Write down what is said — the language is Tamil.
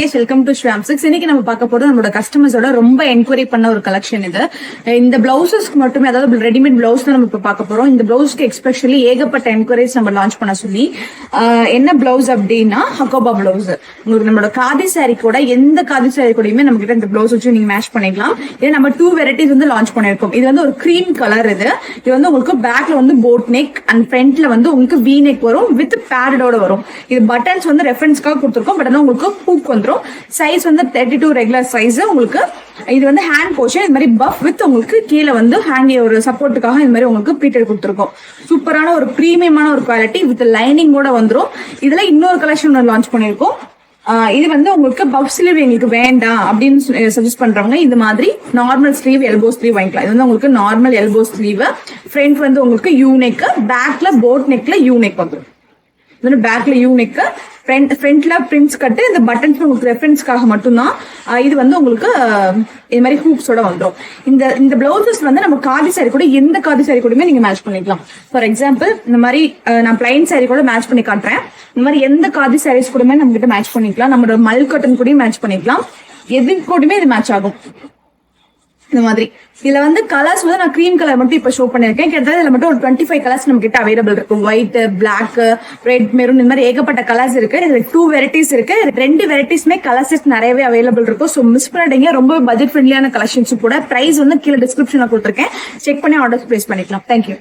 Welcome to ஸ்வாம் six. இன்னைக்கு நம்ம பார்க்க போறது நம்மளோட கஸ்டமர்ஸோட ரொம்ப என்கொயரி பண்ண ஒரு கலெக்ஷன் இது. இந்த பிளவுசஸ்க்கு மட்டுமே, அதாவது ரெடிமேட் பிளவுஸ் தான் நம்ம இப்ப பார்க்க போறோம். இந்த பிளவுஸ்க்கு எஸ்பெஷலி ஏகப்பட்ட என்கொயரிஸ் நம்ம லான்ச் பண்ண சொல்லி, என்ன பிளவுஸ் அப்படின்னா ஹக்கோபா பிளவுஸ். உங்களுக்கு நம்மளோட காதி சாரி கூட எந்த காதி சாரி கூடயுமே நம்ம கிட்ட இந்த பிளவுஸ் வச்சு நீங்க மேட்ச் பண்ணிக்கலாம். இது நம்ம 2 வெரைட்டிஸ் வந்து லான்ச் பண்ணிருக்கோம். இது வந்து ஒரு கிரீம் கலர். இது வந்து உங்களுக்கு பேக்ல வந்து போட் நெக் அண்ட் ஃப்ரண்ட்ல வந்து உங்களுக்கு வி நெக் வரும் வித் பேடோட வரும். இது பட்டன்ஸ் வந்து ரெஃபரன்ஸ்க்காக கொடுத்துருக்கோம். பட் உங்களுக்கு ஹூக் வந்துடும். சைஸ் வந்து 32 ரெகுலர் சைஸ். உங்களுக்கு இது வந்து ஹேண்ட் போர்ஷன். இது மாதிரி பஃப் வித் உங்களுக்கு கீழே வந்து ஹேண்ட் ஒரு சப்போர்ட்டுக்காக இது மாதிரி உங்களுக்கு பீட்டர் கொடுத்துருக்கோம். சூப்பரான ஒரு பிரீமியமான ஒரு குவாலிட்டி வித் லைனிங்கோட வந்துடும். இதுல இன்னொரு கலெக்ஷன் லான்ச் பண்ணிருக்கோம். இது வந்து உங்களுக்கு பஃப் ஸ்லீவ் எங்களுக்கு வேண்டாம் அப்படின்னு சஜஸ்ட் பண்றவங்க இந்த மாதிரி நார்மல் ஸ்லீவ், எல்போ ஸ்லீவ் வாங்கிக்கலாம். இது வந்து உங்களுக்கு நார்மல் எல்போ ஸ்லீவ். ஃப்ரண்ட் வந்து உங்களுக்கு யூ நெக், பேக்ல போட் நெக்ல யூ நெக் வந்துடும். இது பேக்ல யூ நெக், ஃப்ரண்ட்ல பிரிண்ட்ஸ் கட்டு. இந்த பட்டன்ஸ் உங்களுக்கு ரெஃபரன்ஸ்க்காக மட்டும்தான். இது வந்து உங்களுக்கு இது மாதிரி ஹூப்ஸோட வந்துடும். இந்த பிளவுசஸ் வந்து நம்ம காதி சாரி கூட எந்த காதி சாரி கூடயுமே நீங்க மேட்ச் பண்ணிக்கலாம். ஃபார் எக்ஸாம்பிள் இந்த மாதிரி நான் பிளைன் சாரி கூட மேட்ச் பண்ணி காட்டுறேன். இந்த மாதிரி எந்த காதி சாரீஸ் கூடயுமே நம்ம கிட்ட மேட்ச் பண்ணிக்கலாம். நம்மளோட மல் கட்டன் கூடயும் மேட்ச் பண்ணிக்கலாம். எது கூடயுமே இது மேட்ச் ஆகும். இந்த மாதிரி இதுல வந்து கலர்ஸ் வந்து நான் கிரீம் கலர் மட்டும் இப்ப ஷோ பண்ணிருக்கேன். கிட்டத்தட்ட இதுல மட்டும் ஒரு 25 கலர்ஸ் நம்ம கிட்ட அவைலபிள் இருக்கு. ஒயிட், பிளாக், ரெட், மெரூன், இந்த மாதிரி ஏகப்பட்ட கலர்ஸ் இருக்கு. இதுல 2 வெரைட்டிஸ் இருக்கு. 2 வெரைட்டிஸ்மே கலர்ஸ் நிறையவே அவைலபிள் இருக்கும். ஸோ மிஸ் பண்ணிட்டீங்க. ரொம்ப பட்ஜெட் ஃப்ரெண்ட்லியான கலெக்ஷன்ஸ் கூட. பிரைஸ் வந்து கீழே டிஸ்கிரிப்ஷன்ல கொடுத்துருக்கேன். செக் பண்ணி ஆர்டர்ஸ் பிளேஸ் பண்ணிக்கலாம். தேங்க்யூ.